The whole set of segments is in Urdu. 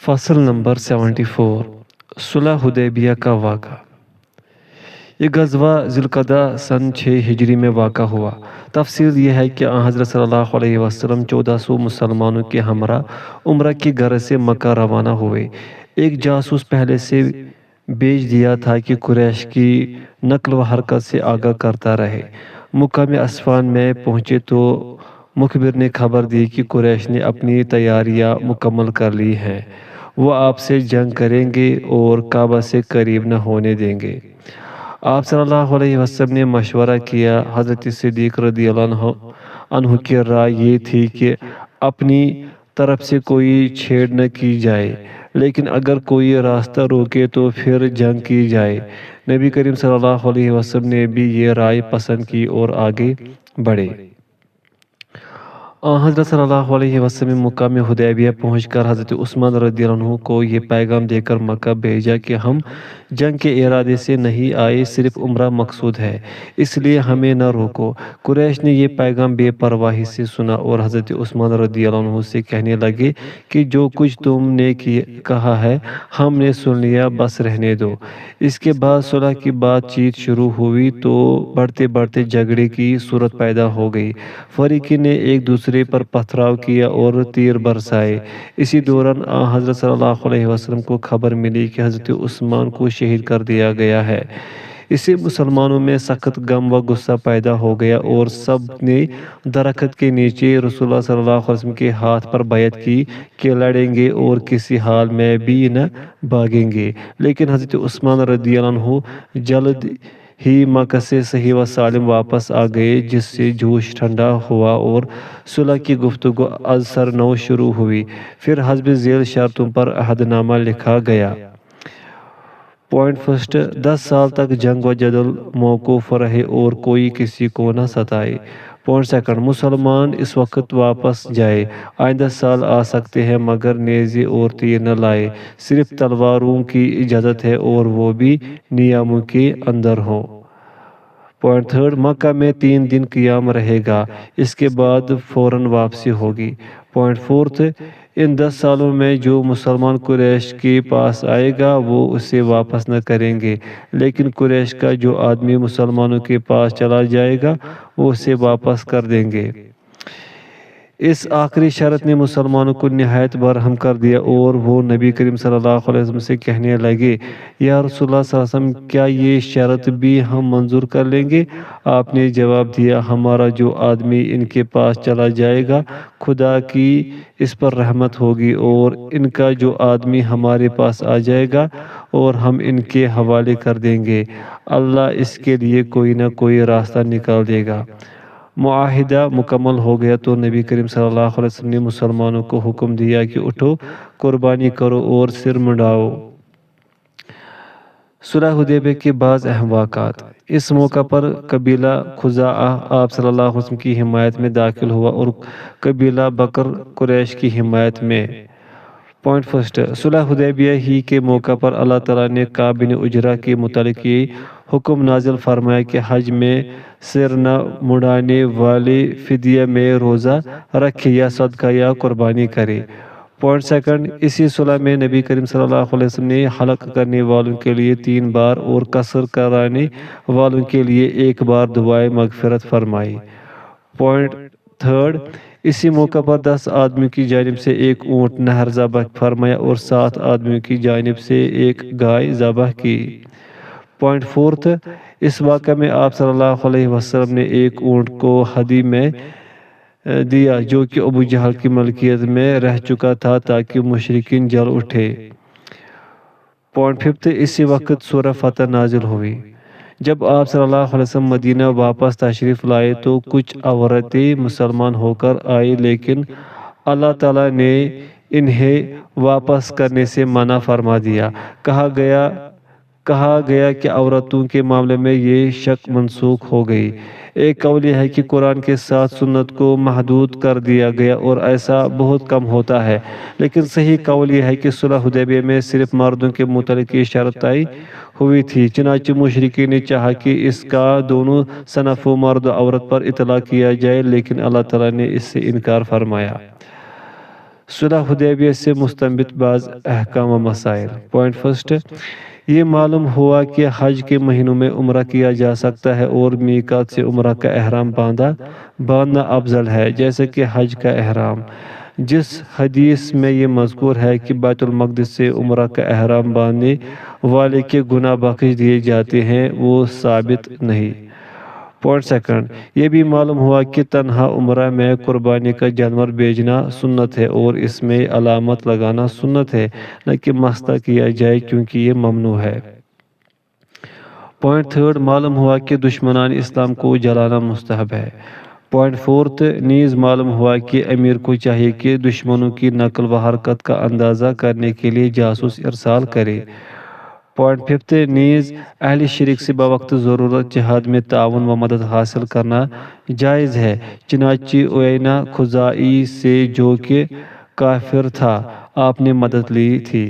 فصل نمبر 74 صلح حدیبیہ کا واقعہ۔ یہ غزوہ ذوالقعدہ سن 6 ہجری میں واقع ہوا۔ تفصیل یہ ہے کہ حضرت صلی اللہ علیہ وسلم 1400 مسلمانوں کے ہمراہ عمرہ کی غرض سے مکہ روانہ ہوئے۔ ایک جاسوس پہلے سے بھیج دیا تھا کہ قریش کی نقل و حرکت سے آگاہ کرتا رہے۔ مقام اسفان میں پہنچے تو مخبر نے خبر دی کہ قریش نے اپنی تیاریاں مکمل کر لی ہیں، وہ آپ سے جنگ کریں گے اور کعبہ سے قریب نہ ہونے دیں گے۔ آپ صلی اللہ علیہ وسلم نے مشورہ کیا۔ حضرت صدیق رضی اللہ عنہ کی رائے یہ تھی کہ اپنی طرف سے کوئی چھیڑ نہ کی جائے، لیکن اگر کوئی راستہ روکے تو پھر جنگ کی جائے۔ نبی کریم صلی اللہ علیہ وسلم نے بھی یہ رائے پسند کی اور آگے بڑھے۔ حضرت صلی اللہ علیہ وسلم مقام حدیبیہ پہنچ کر حضرت عثمان رضی اللہ عنہ کو یہ پیغام دے کر مکہ بھیجا کہ ہم جنگ کے ارادے سے نہیں آئے، صرف عمرہ مقصود ہے، اس لیے ہمیں نہ روکو۔ قریش نے یہ پیغام بے پرواہی سے سنا اور حضرت عثمان رضی اللہ عنہ سے کہنے لگے کہ جو کچھ تم نے کہا ہے ہم نے سن لیا، بس رہنے دو۔ اس کے بعد صلح کی بات چیت شروع ہوئی تو بڑھتے بڑھتے جھگڑے کی صورت پیدا ہو گئی۔ فریقین نے ایک دوسرے پر پتھراؤ کیا اور تیر برسائے۔ اسی دوران حضرت صلی اللہ علیہ وسلم کو خبر ملی کہ حضرت عثمان کو شہید کر دیا گیا ہے۔ اس سے مسلمانوں میں سخت غم و غصہ پیدا ہو گیا اور سب نے درخت کے نیچے رسول اللہ صلی اللہ علیہ وسلم کے ہاتھ پر بیعت کی کہ لڑیں گے اور کسی حال میں بھی نہ بھاگیں گے۔ لیکن حضرت عثمان رضی اللہ عنہ جلد ہی مکہ سے صحیح و سالم واپس آ گئے، جس سے جوش ٹھنڈا ہوا اور صلح کی گفتگو از سر نو شروع ہوئی۔ پھر حسب ذیل شرطوں پر عہد نامہ لکھا گیا۔ پوائنٹ فرسٹ، 10 سال تک جنگ و جدل موقوف رہے اور کوئی کسی کو نہ ستائے۔ پوائنٹ سیکنڈ، مسلمان اس وقت واپس جائے، آئندہ سال آ سکتے ہیں مگر نیزے اور تیر نہ لائے، صرف تلواروں کی اجازت ہے اور وہ بھی نیاموں کے اندر ہوں۔ پوائنٹ تھرڈ، مکہ میں 3 دن قیام رہے گا، اس کے بعد فوراً واپسی ہوگی۔ پوائنٹ فورتھ، ان 10 سالوں میں جو مسلمان قریش کے پاس آئے گا وہ اسے واپس نہ کریں گے، لیکن قریش کا جو آدمی مسلمانوں کے پاس چلا جائے گا وہ اسے واپس کر دیں گے۔ اس آخری شرط نے مسلمانوں کو نہایت برہم کر دیا اور وہ نبی کریم صلی اللہ علیہ وسلم سے کہنے لگے، یا رسول اللہ صلی اللہ علیہ وسلم، کیا یہ شرط بھی ہم منظور کر لیں گے؟ آپ نے جواب دیا، ہمارا جو آدمی ان کے پاس چلا جائے گا خدا کی اس پر رحمت ہوگی، اور ان کا جو آدمی ہمارے پاس آ جائے گا اور ہم ان کے حوالے کر دیں گے، اللہ اس کے لیے کوئی نہ کوئی راستہ نکال دے گا۔ معاہدہ مکمل ہو گیا تو نبی کریم صلی اللہ علیہ وسلم نے مسلمانوں کو حکم دیا کہ اٹھو، قربانی کرو اور سر منڈاؤ۔ صلح حدیبیہ کے بعض اہم واقعات۔ اس موقع پر قبیلہ خزاعہ آپ صلی اللہ علیہ وسلم کی حمایت میں داخل ہوا اور قبیلہ بکر قریش کی حمایت میں۔ پوائنٹ فرسٹ، صلح حدیبیہ ہی کے موقع پر اللہ تعالیٰ نے کعب بن عجرہ کے متعلق یہ حکم نازل فرمایا کہ حج میں سر نہ منڈانے والے فدیہ میں روزہ رکھے یا صدقہ یا قربانی کرے۔ پوائنٹ سیکنڈ، اسی صلح میں نبی کریم صلی اللہ علیہ وسلم نے حلق کرنے والوں کے لیے 3 بار اور قصر کرانے والوں کے لیے 1 بار دعائے مغفرت فرمائی۔ پوائنٹ تھرڈ، اسی موقع پر 10 آدمیوں کی جانب سے 1 اونٹ نہر ذبح فرمایا اور 7 آدمیوں کی جانب سے 1 گائے ذبح کی۔ پوائنٹ فورتھ، اس واقعہ میں آپ صلی اللہ علیہ وسلم نے 1 اونٹ کو ہدی میں دیا جو کہ ابو جہل کی ملکیت میں رہ چکا تھا تاکہ مشرکین جل اٹھے۔ پوائنٹ ففتھ، اسی وقت سورہ فتح نازل ہوئی۔ جب آپ صلی اللہ علیہ وسلم مدینہ واپس تشریف لائے تو کچھ عورتیں مسلمان ہو کر آئی، لیکن اللہ تعالیٰ نے انہیں واپس کرنے سے منع فرما دیا۔ کہا گیا کہ عورتوں کے معاملے میں یہ شک منسوخ ہو گئی۔ ایک قول یہ ہے کہ قرآن کے ساتھ سنت کو محدود کر دیا گیا اور ایسا بہت کم ہوتا ہے، لیکن صحیح قول یہ ہے کہ صلح حدیبیہ میں صرف مردوں کے متعلق یہ شرط طے ہوئی تھی، چنانچہ مشرکین نے چاہا کہ اس کا دونوں صنفوں مرد و عورت پر اطلاق کیا جائے، لیکن اللہ تعالیٰ نے اس سے انکار فرمایا۔ صلح حدیبیہ سے مستنبط بعض احکام و مسائل۔ پوائنٹ فرسٹ، یہ معلوم ہوا کہ حج کے مہینوں میں عمرہ کیا جا سکتا ہے اور میقات سے عمرہ کا احرام باندھنا افضل ہے جیسے کہ حج کا احرام۔ جس حدیث میں یہ مذکور ہے کہ بیت المقدس سے عمرہ کا احرام باندھنے والے کے گناہ بخش دیے جاتے ہیں، وہ ثابت نہیں۔ پوائنٹ سیکنڈ، یہ بھی معلوم ہوا کہ تنہا عمرہ میں قربانی کا جانور بیچنا سنت ہے اور اس میں علامت لگانا سنت ہے، نہ کہ مسطح کیا جائے کیونکہ یہ ممنوع ہے۔ پوائنٹ تھرڈ، معلوم ہوا کہ دشمنان اسلام کو جلانا مستحب ہے۔ پوائنٹ فورتھ، نیز معلوم ہوا کہ امیر کو چاہیے کہ دشمنوں کی نقل و حرکت کا اندازہ کرنے کے لیے جاسوس ارسال کرے۔ پوائنٹ ففتھ، نیز اہل شرک سے بوقت ضرورت جہاد میں تعاون و مدد حاصل کرنا جائز ہے، چنانچہ عیینہ خزاعی سے جو کہ کافر تھا آپ نے مدد لی تھی۔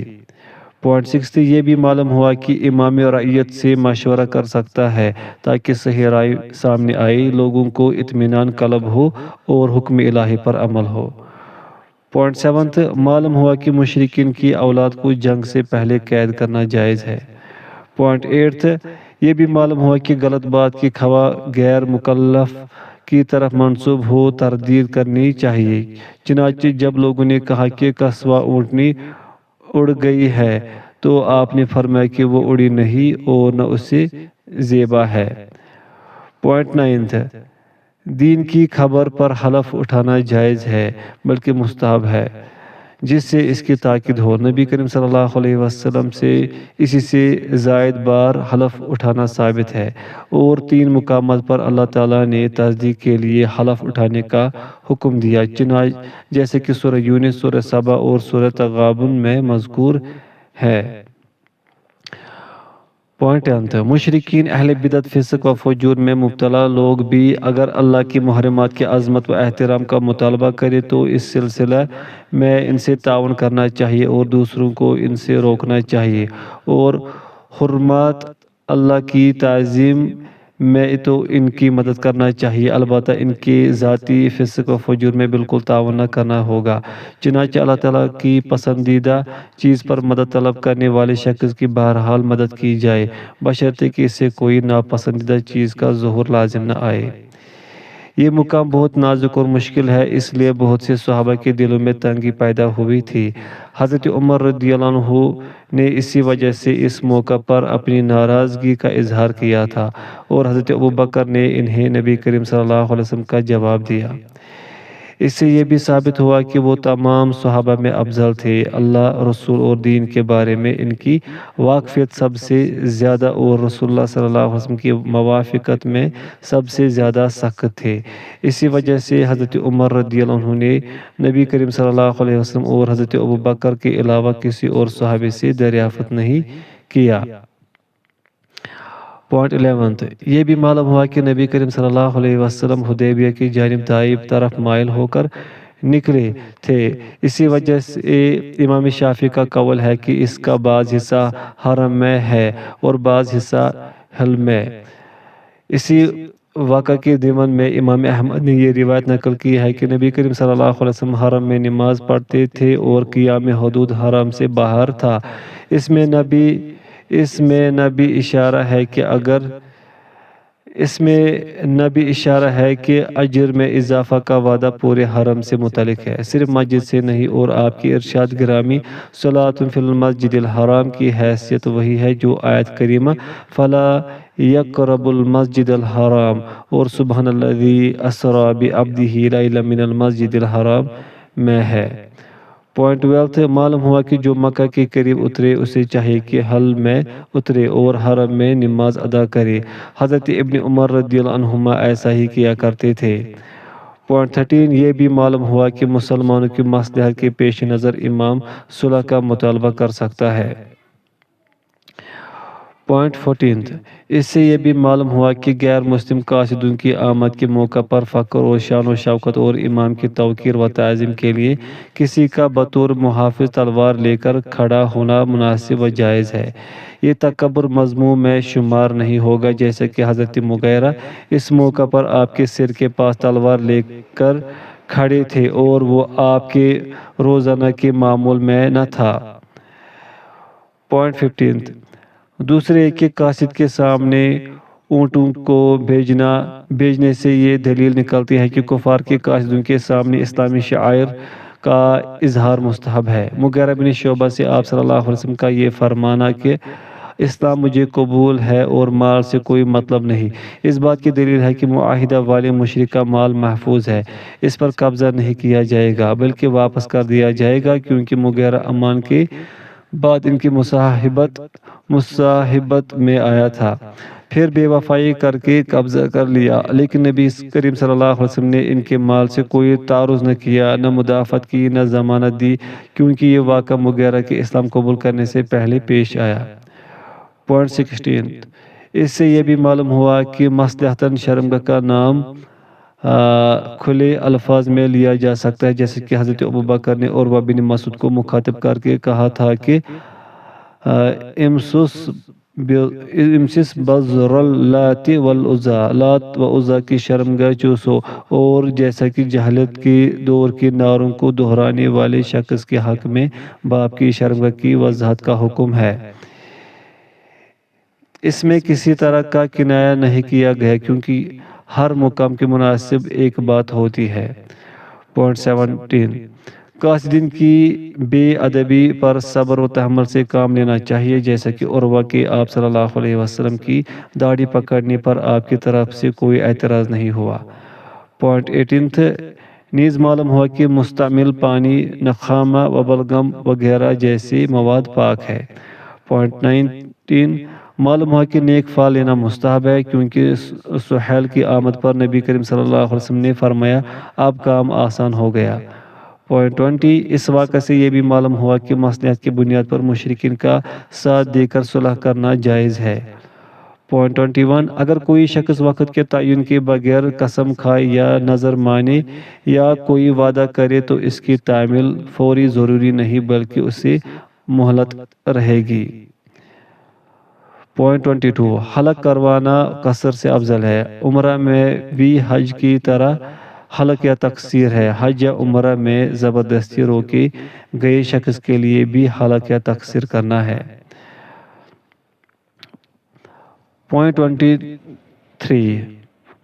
پوائنٹ سکسth، یہ بھی معلوم ہوا کہ امام رعیت سے مشورہ کر سکتا ہے تاکہ صحیح رائے سامنے آئے، لوگوں کو اطمینان طلب ہو اور حکم الہی پر عمل ہو۔ پوائنٹ سیونتھ، معلوم ہوا کہ مشرکین کی اولاد کو جنگ سے پہلے قید کرنا جائز ہے۔ پوائنٹ ایٹھ، یہ بھی معلوم ہوا کہ غلط بات کی خواہ غیر مکلف کی طرف منسوب ہو تردید کرنی چاہیے، چنانچہ جب لوگوں نے کہا کہ قصوہ اونٹنی اڑ گئی ہے تو آپ نے فرمایا کہ وہ اڑی نہیں اور نہ اسے زیبا ہے۔ پوائنٹ نائنتھ، دین کی خبر پر حلف اٹھانا جائز ہے بلکہ مستحب ہے، جس سے اس کی تاکید ہو۔ نبی کریم صلی اللہ علیہ وسلم سے اسی سے زائد بار حلف اٹھانا ثابت ہے، اور 3 مقامات پر اللہ تعالیٰ نے تصدیق کے لیے حلف اٹھانے کا حکم دیا، جیسے کہ سورہ یونس، سورہ سبا اور سورہ تغابن میں مذکور ہے۔ پوائنٹ 10، مشرکین، اہل بدعت، فسق و فجور میں مبتلا لوگ بھی اگر اللہ کی محرمات کی عظمت و احترام کا مطالبہ کرے تو اس سلسلہ میں ان سے تعاون کرنا چاہیے اور دوسروں کو ان سے روکنا چاہیے، اور حرمات اللہ کی تعظیم میں تو ان کی مدد کرنا چاہیے، البتہ ان کے ذاتی فسق و فجور میں بالکل تعاون نہ کرنا ہوگا۔ چنانچہ اللہ تعالیٰ کی پسندیدہ چیز پر مدد طلب کرنے والے شخص کی بہرحال مدد کی جائے، بشرطے کہ اس سے کوئی ناپسندیدہ چیز کا ظہور لازم نہ آئے۔ یہ مقام بہت نازک اور مشکل ہے، اس لیے بہت سے صحابہ کے دلوں میں تنگی پیدا ہوئی تھی۔ حضرت عمر رضی اللہ عنہ نے اسی وجہ سے اس موقع پر اپنی ناراضگی کا اظہار کیا تھا، اور حضرت ابوبکر نے انہیں نبی کریم صلی اللہ علیہ وسلم کا جواب دیا۔ اس سے یہ بھی ثابت ہوا کہ وہ تمام صحابہ میں افضل تھے، اللہ، رسول اور دین کے بارے میں ان کی واقفیت سب سے زیادہ اور رسول اللہ صلی اللہ علیہ وسلم کی موافقت میں سب سے زیادہ سخت تھے۔ اسی وجہ سے حضرت عمر رضی اللہ عنہ نے نبی کریم صلی اللہ علیہ وسلم اور حضرت ابوبکر کے علاوہ کسی اور صحابی سے دریافت نہیں کیا۔ پوائنٹ 11، یہ بھی معلوم ہوا کہ نبی کریم صلی اللہ علیہ وسلم حدیبیہ کی جانب دائیں طرف مائل ہو کر نکلے تھے، اسی وجہ سے امام شافعی کا قول ہے کہ اس کا بعض حصہ حرم میں ہے اور بعض حصہ حل میں۔ اسی واقعہ کے ضمن میں امام احمد نے یہ روایت نقل کی ہے کہ نبی کریم صلی اللہ علیہ وسلم حرم میں نماز پڑھتے تھے اور قیام حدود حرم سے باہر تھا۔ اس میں نبی اشارہ ہے کہ اجر میں اضافہ کا وعدہ پورے حرم سے متعلق ہے، صرف مسجد سے نہیں، اور آپ کی ارشاد گرامی صلاۃ فی المسجد الحرام کی حیثیت وہی ہے جو آیت کریمہ فلا یقربوا المسجد الحرام اور سبحان الذی اسری بعبدہ لیلا من المسجد الحرام میں ہے۔ پوائنٹ 12، معلوم ہوا کہ جو مکہ کے قریب اترے اسے چاہیے کہ حل میں اترے اور حرم میں نماز ادا کرے۔ حضرت ابن عمر رضی اللہ عنہما ایسا ہی کیا کرتے تھے۔ پوائنٹ 13، یہ بھی معلوم ہوا کہ مسلمانوں کی مصلحت کے پیش نظر امام صلح کا مطالبہ کر سکتا ہے۔ پوائنٹ 14، اس سے یہ بھی معلوم ہوا کہ غیر مسلم قاصدوں کی آمد کے موقع پر فخر اور شان و شوکت اور امام کی توقیر و تعظیم کے لیے کسی کا بطور محافظ تلوار لے کر کھڑا ہونا مناسب و جائز ہے۔ یہ تکبر مذموم میں شمار نہیں ہوگا، جیسے کہ حضرت مغیرہ اس موقع پر آپ کے سر کے پاس تلوار لے کر کھڑے تھے اور وہ آپ کے روزانہ کے معمول میں نہ تھا۔ پوائنٹ 15 دوسرے ایک کے قاصد کے سامنے اونٹوں کو بھیجنے سے یہ دلیل نکلتی ہے کہ کفار کے قاصدوں کے سامنے اسلامی شعائر کا اظہار مستحب ہے۔ مغیرہ بن شعبہ سے آپ صلی اللہ علیہ وسلم کا یہ فرمانا کہ اسلام مجھے قبول ہے اور مال سے کوئی مطلب نہیں، اس بات کی دلیل ہے کہ معاہدہ والے مشرک کا مال محفوظ ہے، اس پر قبضہ نہیں کیا جائے گا بلکہ واپس کر دیا جائے گا، کیونکہ مغیرہ امان کے بعد ان کی مصاحبت میں آیا تھا، پھر بے وفائی کر کے قبضہ کر لیا، لیکن نبی کریم صلی اللہ علیہ وسلم نے ان کے مال سے کوئی تعرض نہ کیا، نہ مدافعت کی، نہ ضمانت دی، کیونکہ یہ واقعہ مغیرہ کے اسلام قبول کرنے سے پہلے پیش آیا۔ پوائنٹ 16 اس سے یہ بھی معلوم ہوا کہ مصلحتاً شرمگاہ کا نام کھلے الفاظ میں لیا جا سکتا ہے، جیسے کہ حضرت ابوبکر نے عروہ بن مسعود کو مخاطب کر کے کہا تھا کہ امسس بذر اللات والعزى، لات و عزا کی شرمگاہ چوسو، اور جیسا کہ جہالت کے دور کے نعروں کو دہرانے والے شخص کے حق میں باپ کی شرمگاہ کی وضاحت کا حکم ہے۔ اس میں کسی طرح کا کنایہ نہیں کیا گیا، کیونکہ ہر مقام کے مناسب ایک بات ہوتی ہے۔ پوائنٹ 17 قاصدین کی بے ادبی پر صبر و تحمل سے کام لینا چاہیے، جیسا کہ عروہ کے آپ صلی اللہ علیہ وسلم کی داڑھی پکڑنے پر آپ کی طرف سے کوئی اعتراض نہیں ہوا۔ پوائنٹ 18 نیز معلوم ہوا کہ مستعمل پانی، نخامہ و بلغم وغیرہ جیسے مواد پاک ہے۔ پوائنٹ 19 معلوم ہوا کہ نیک فعل لینا مستحب ہے، کیونکہ سہیل کی آمد پر نبی کریم صلی اللہ علیہ وسلم نے فرمایا اب کام آسان ہو گیا۔ پوائنٹ 20 اس واقعہ سے یہ بھی معلوم ہوا کہ مصلحت کی بنیاد پر مشرکین کا ساتھ دے کر صلح کرنا جائز ہے۔ پوائنٹ 21 اگر کوئی شخص وقت کے تعین کے بغیر قسم کھائے یا نظر مانے یا کوئی وعدہ کرے تو اس کی تعمیل فوری ضروری نہیں بلکہ اسے مہلت رہے گی۔ پوائنٹ 22 حلق کروانا قصر سے افضل ہے۔ عمرہ میں بھی حج کی طرح حلق یا تقصیر ہے۔ حج یا عمرہ میں زبردستی روکے گئے شخص کے لیے بھی حلق یا تقصیر کرنا ہے۔ پوائنٹ 23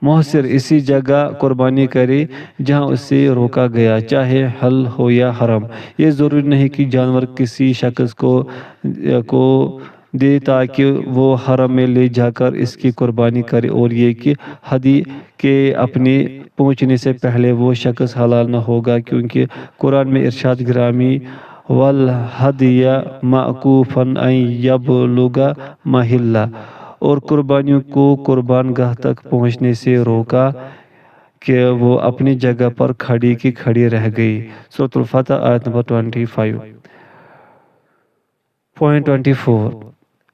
محسر اسی جگہ قربانی کرے جہاں اسے روکا گیا، چاہے حل ہو یا حرم۔ یہ ضروری نہیں کہ جانور کسی شخص کو دے تاکہ وہ حرم میں لے جا کر اس کی قربانی کرے، اور یہ کہ ہدی کے اپنے پہنچنے سے پہلے وہ شخص حلال نہ ہوگا، کیونکہ قرآن میں ارشاد گرامی وَالْحَدْيَ مَعْكُوفًا أَن يَبْلُغَ مَحِلَّهُ، اور قربانیوں کو قربان گاہ تک پہنچنے سے روکا کہ وہ اپنی جگہ پر کھڑی کی کھڑی رہ گئی۔ سورۃ الفتح آیت نمبر 25۔ پوائنٹ 24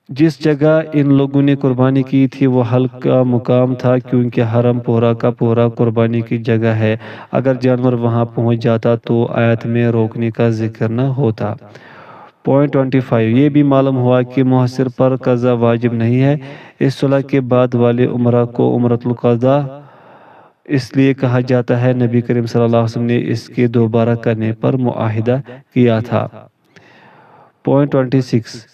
جس جگہ ان لوگوں نے قربانی کی تھی وہ حلق کا مقام تھا، کیونکہ حرم پورا کا پورا قربانی کی جگہ ہے۔ اگر جانور وہاں پہنچ جاتا تو آیت میں روکنے کا ذکر نہ ہوتا۔ پوائنٹ 25 یہ بھی معلوم ہوا کہ محسر پر قضا واجب نہیں ہے۔ اس صلح کے بعد والے عمرہ کو عمرۃ القضاء اس لیے کہا جاتا ہے، نبی کریم صلی اللہ علیہ وسلم نے اس کے دوبارہ کرنے پر معاہدہ کیا تھا۔ پوائنٹ 26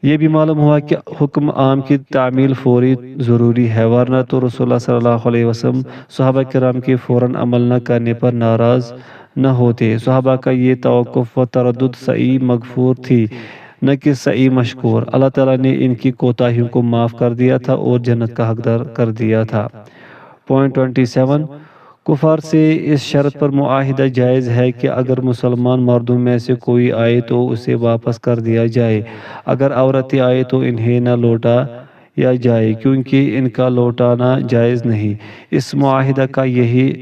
یہ بھی معلوم ہوا کہ حکم عام کی تعمیل فوری ضروری ہے، ورنہ تو رسول اللہ صلی اللہ علیہ وسلم صحابہ کرام کے فوراً عمل نہ کرنے پر ناراض نہ ہوتے۔ صحابہ کا یہ توقف و تردد سعی مغفور تھی، نہ کہ سعی مشکور۔ اللہ تعالیٰ نے ان کی کوتاہیوں کو معاف کر دیا تھا اور جنت کا حقدار کر دیا تھا۔ پوائنٹ 27 کفار سے اس شرط پر معاہدہ جائز ہے کہ اگر مسلمان مردوں میں سے کوئی آئے تو اسے واپس کر دیا جائے، اگر عورتیں آئے تو انہیں نہ لوٹایا جائے، کیونکہ ان کا لوٹانا جائز نہیں۔ اس معاہدہ کا یہی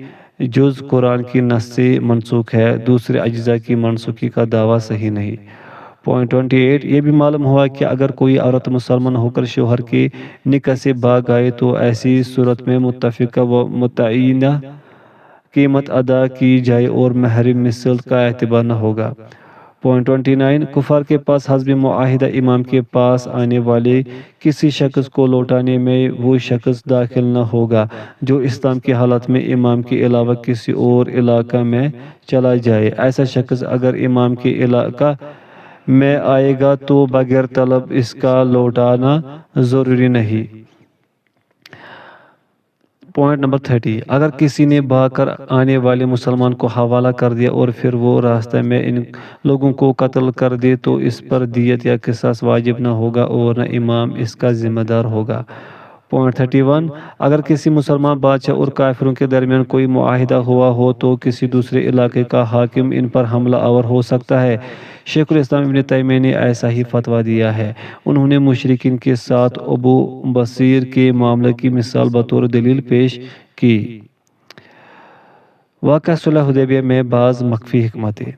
جز قرآن کی نص سے منسوخ ہے، دوسرے اجزاء کی منسوخی کا دعویٰ صحیح نہیں۔ پوائنٹ 28 یہ بھی معلوم ہوا کہ اگر کوئی عورت مسلمان ہو کر شوہر کے نکاح سے بھاگ آئے تو ایسی صورت میں متفقہ و متعینہ قیمت ادا کی جائے اور مہر مثل کا اعتبار نہ ہوگا۔ پوائنٹ 29 کفار کے پاس حسب معاہدہ امام کے پاس آنے والے کسی شخص کو لوٹانے میں وہ شخص داخل نہ ہوگا جو اسلام کی حالت میں امام کے علاوہ کسی اور علاقہ میں چلا جائے۔ ایسا شخص اگر امام کے علاقہ میں آئے گا تو بغیر طلب اس کا لوٹانا ضروری نہیں۔ پوائنٹ نمبر 30 اگر کسی نے بھاگ کر آنے والے مسلمان کو حوالہ کر دیا اور پھر وہ راستہ میں ان لوگوں کو قتل کر دے تو اس پر دیت یا قصاص واجب نہ ہوگا اور نہ امام اس کا ذمہ دار ہوگا۔ پوائنٹ 31 اگر کسی مسلمان بادشاہ اور کافروں کے درمیان کوئی معاہدہ ہوا ہو تو کسی دوسرے علاقے کا حاکم ان پر حملہ آور ہو سکتا ہے۔ شیخ الاسلام ابن تیمیہ نے ایسا ہی فتویٰ دیا ہے۔ انہوں نے مشرکین کے ساتھ ابو بصیر کے معاملے کی مثال بطور دلیل پیش کی۔ واقعہ صلح حدیبیہ میں بعض مخفی حکمتیں۔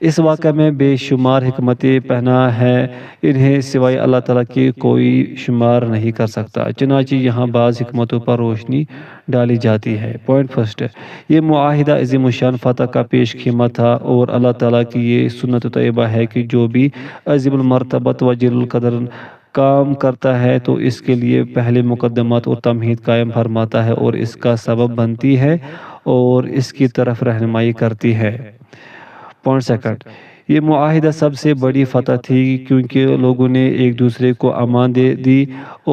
اس واقعہ میں بے شمار حکمتیں پنہاں ہیں، انہیں سوائے اللہ تعالیٰ کے کوئی شمار نہیں کر سکتا، چنانچہ یہاں بعض حکمتوں پر روشنی ڈالی جاتی ہے۔ پوائنٹ فرسٹ یہ معاہدہ عظیم الشان فتح کا پیش خیمہ تھا اور اللہ تعالیٰ کی یہ سنت طیبہ ہے کہ جو بھی عظیم المرتبت و جلیل القدر کام کرتا ہے تو اس کے لیے پہلے مقدمات اور تمہید قائم فرماتا ہے اور اس کا سبب بنتی ہے اور اس کی طرف رہنمائی کرتی ہے۔ پوائنٹ سیکنڈ یہ معاہدہ سب سے بڑی فتح تھی کیونکہ لوگوں نے ایک دوسرے کو امان دے دی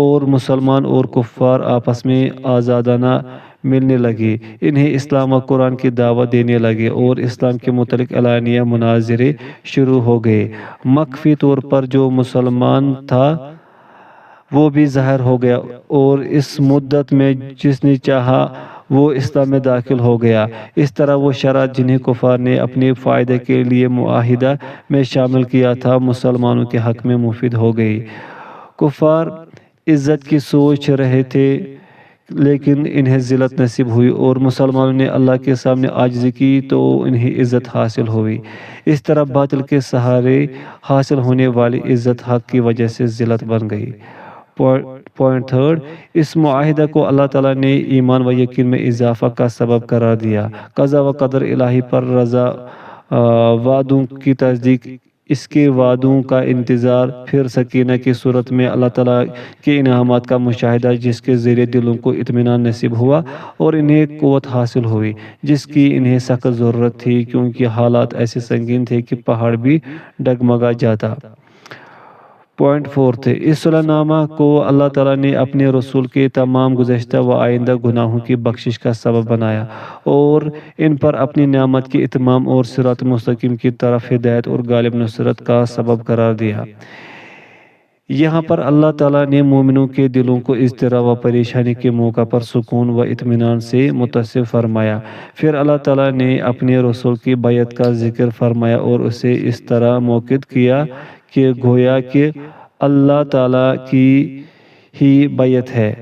اور مسلمان اور کفار آپس میں آزادانہ ملنے لگے، انہیں اسلام و قرآن کی دعوت دینے لگے اور اسلام کے متعلق اعلانیہ مناظرے شروع ہو گئے۔ مخفی طور پر جو مسلمان تھا وہ بھی ظاہر ہو گیا اور اس مدت میں جس نے چاہا وہ اسلام میں داخل ہو گیا۔ اس طرح وہ شرائط جنہیں کفار نے اپنے فائدے کے لیے معاہدہ میں شامل کیا تھا مسلمانوں کے حق میں مفید ہو گئی۔ کفار عزت کی سوچ رہے تھے لیکن انہیں ذلت نصیب ہوئی اور مسلمانوں نے اللہ کے سامنے عاجزی کی تو انہیں عزت حاصل ہوئی۔ اس طرح باطل کے سہارے حاصل ہونے والی عزت حق کی وجہ سے ذلت بن گئی۔ پوائنٹ تھرڈ اس معاہدہ کو اللہ تعالیٰ نے ایمان و یقین میں اضافہ کا سبب قرار دیا۔ قضا و قدر الہی پر رضا، وعدوں کی تصدیق، اس کے وعدوں کا انتظار، پھر سکینہ کی صورت میں اللہ تعالیٰ کے انعامات کا مشاہدہ جس کے ذریعے دلوں کو اطمینان نصیب ہوا اور انہیں قوت حاصل ہوئی جس کی انہیں سخت ضرورت تھی کیونکہ حالات ایسے سنگین تھے کہ پہاڑ بھی ڈگمگا جاتا۔ پوائنٹ فورتھ اس صلح نامہ کو اللہ تعالیٰ نے اپنے رسول کے تمام گزشتہ و آئندہ گناہوں کی بخشش کا سبب بنایا اور ان پر اپنی نعمت کے اتمام اور صراط مستقیم کی طرف ہدایت اور غالب نصرت کا سبب قرار دیا۔ یہاں پر اللہ تعالیٰ نے مومنوں کے دلوں کو اضطراب و پریشانی کے موقع پر سکون و اطمینان سے متصف فرمایا۔ پھر اللہ تعالیٰ نے اپنے رسول کی بیعت کا ذکر فرمایا اور اسے اس طرح موقع کیا کہ گویا کہ اللہ تعالیٰ کی ہی بیعت ہے۔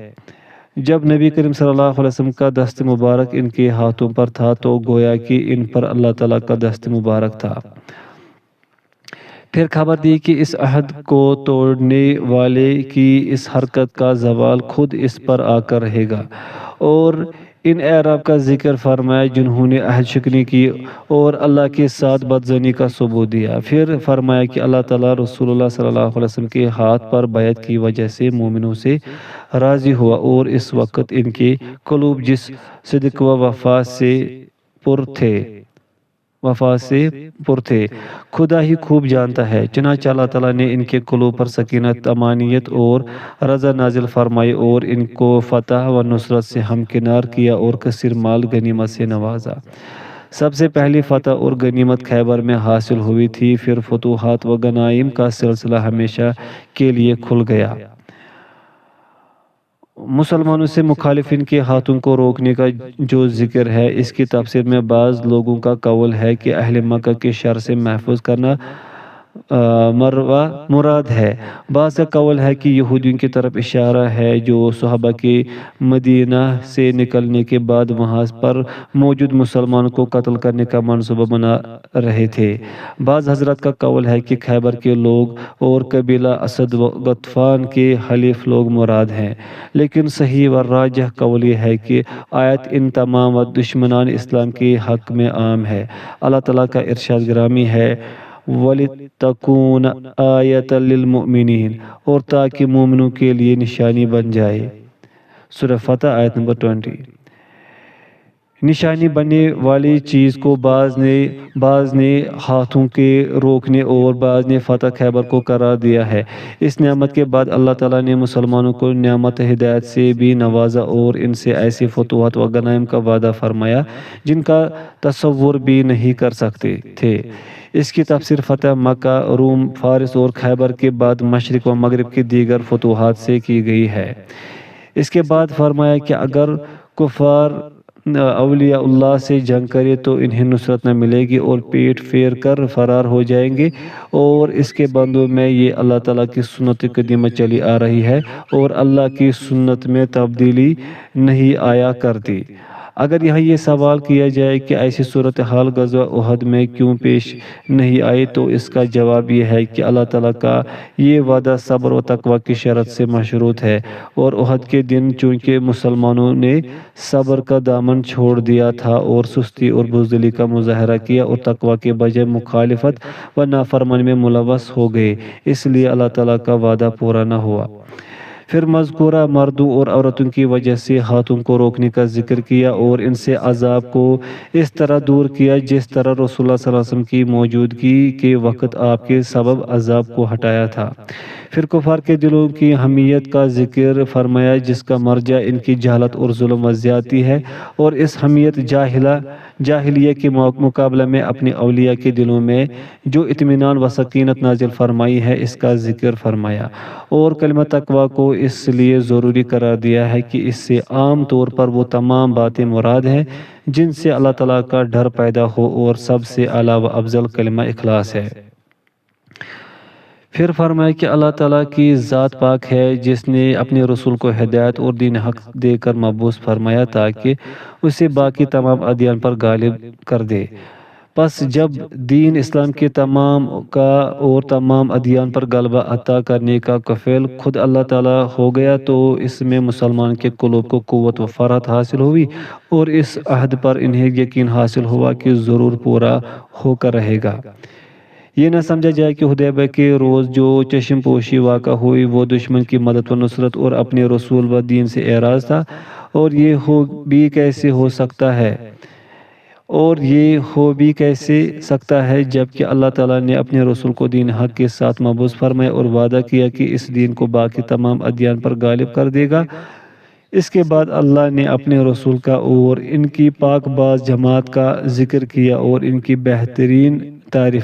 جب نبی کریم صلی اللہ علیہ وسلم کا دست مبارک ان کے ہاتھوں پر تھا تو گویا کہ ان پر اللہ تعالیٰ کا دست مبارک تھا۔ پھر خبر دی کہ اس عہد کو توڑنے والے کی اس حرکت کا زوال خود اس پر آ کر رہے گا اور ان اعراب کا ذکر فرمایا جنہوں نے عہد شکنی کی اور اللہ کے ساتھ بدظنی کا ثبوت دیا۔ پھر فرمایا کہ اللہ تعالیٰ رسول اللہ صلی اللہ علیہ وسلم کے ہاتھ پر بیعت کی وجہ سے مومنوں سے راضی ہوا اور اس وقت ان کے قلوب جس صدق و وفا سے پر تھے خدا ہی خوب جانتا ہے، چنانچہ اللہ تعالیٰ نے ان کے قلوب پر سکینت، امانیت اور رضا نازل فرمائی اور ان کو فتح و نصرت سے ہمکنار کیا اور کثیر مال غنیمت سے نوازا۔ سب سے پہلی فتح اور غنیمت خیبر میں حاصل ہوئی تھی، پھر فتوحات و غنائم کا سلسلہ ہمیشہ کے لیے کھل گیا۔ مسلمانوں سے مخالفین کے ہاتھوں کو روکنے کا جو ذکر ہے اس کی تفسیر میں بعض لوگوں کا قول ہے کہ اہل مکہ کے شر سے محفوظ کرنا مراد ہے۔ بعض کا قول ہے کہ یہودیوں کی طرف اشارہ ہے جو صحابہ کے مدینہ سے نکلنے کے بعد وہاں پر موجود مسلمانوں کو قتل کرنے کا منصوبہ بنا رہے تھے۔ بعض حضرات کا قول ہے کہ خیبر کے لوگ اور قبیلہ اسد و غطفان کے حلیف لوگ مراد ہیں، لیکن صحیح و راجح قول یہ ہے کہ آیت ان تمام دشمنان اسلام کے حق میں عام ہے۔ اللہ تعالیٰ کا ارشاد گرامی ہے وَلِتَّكُونَ آیَةً لِلْمُؤْمِنِينَ، اور تاکہ مومنوں کے لیے نشانی بن جائے۔ سورہ فتح آیت نمبر 20۔ نشانی بننے والی چیز کو بعض نے ہاتھوں کے روکنے اور بعض نے فتح خیبر کو قرار دیا ہے۔ اس نعمت کے بعد اللہ تعالیٰ نے مسلمانوں کو نعمت ہدایت سے بھی نوازا اور ان سے ایسے فتوحات و غنائم کا وعدہ فرمایا جن کا تصور بھی نہیں کر سکتے تھے۔ اس کی تفسیر فتح مکہ، روم، فارس اور خیبر کے بعد مشرق و مغرب کی دیگر فتوحات سے کی گئی ہے۔ اس کے بعد فرمایا کہ اگر کفار اولیاء اللہ سے جنگ کرے تو انہیں نصرت نہ ملے گی اور پیٹ پھیر کر فرار ہو جائیں گے، اور اس کے بندوں میں یہ اللہ تعالیٰ کی سنت قدیمہ چلی آ رہی ہے اور اللہ کی سنت میں تبدیلی نہیں آیا کرتی۔ اگر یہاں یہ سوال کیا جائے کہ ایسی صورتحال غزوہ احد میں کیوں پیش نہیں آئی، تو اس کا جواب یہ ہے کہ اللہ تعالیٰ کا یہ وعدہ صبر و تقوی کی شرط سے مشروط ہے، اور احد کے دن چونکہ مسلمانوں نے صبر کا دامن چھوڑ دیا تھا اور سستی اور بزدلی کا مظاہرہ کیا اور تقوی کے بجائے مخالفت و نافرمانی میں ملوث ہو گئے، اس لیے اللہ تعالیٰ کا وعدہ پورا نہ ہوا۔ پھر مذکورہ مردوں اور عورتوں کی وجہ سے ہاتھوں کو روکنے کا ذکر کیا اور ان سے عذاب کو اس طرح دور کیا جس طرح رسول اللہ صلی اللہ علیہ وسلم کی موجودگی کے وقت آپ کے سبب عذاب کو ہٹایا تھا۔ پھر کفار کے دلوں کی حمیت کا ذکر فرمایا جس کا مرجع ان کی جہالت اور ظلم و زیادتی ہے، اور اس حمیت جاہلیہ کے مقابلہ میں اپنے اولیاء کے دلوں میں جو اطمینان و سکینت نازل فرمائی ہے اس کا ذکر فرمایا، اور کلمہ تقوی کو اس لیے ضروری قرار دیا ہے کہ اس سے عام طور پر وہ تمام باتیں مراد ہیں جن سے اللہ تعالیٰ کا ڈر پیدا ہو، اور سب سے اعلیٰ و افضل کلمہ اخلاص ہے۔ پھر فرمایا کہ اللہ تعالیٰ کی ذات پاک ہے جس نے اپنے رسول کو ہدایت اور دین حق دے کر مبعوث فرمایا تاکہ اسے باقی تمام ادیان پر غالب کر دے۔ پس جب دین اسلام کے تمام ادیان پر غلبہ عطا کرنے کا کفیل خود اللہ تعالیٰ ہو گیا تو اس میں مسلمان کے قلوب کو قوت و فرحت حاصل ہوئی، اور اس عہد پر انہیں یقین حاصل ہوا کہ ضرور پورا ہو کر رہے گا۔ یہ نہ سمجھا جائے کہ حدیبیہ کے روز جو چشم پوشی واقع ہوئی وہ دشمن کی مدد و نصرت اور اپنے رسول و دین سے اعراض تھا، اور یہ ہو بھی کیسے سکتا ہے جبکہ اللہ تعالیٰ نے اپنے رسول کو دین حق کے ساتھ مبعوث فرمایا اور وعدہ کیا کہ اس دین کو باقی تمام ادیان پر غالب کر دے گا۔ اس کے بعد اللہ نے اپنے رسول کا اور ان کی پاک باز جماعت کا ذکر کیا اور ان کی بہترین تعریف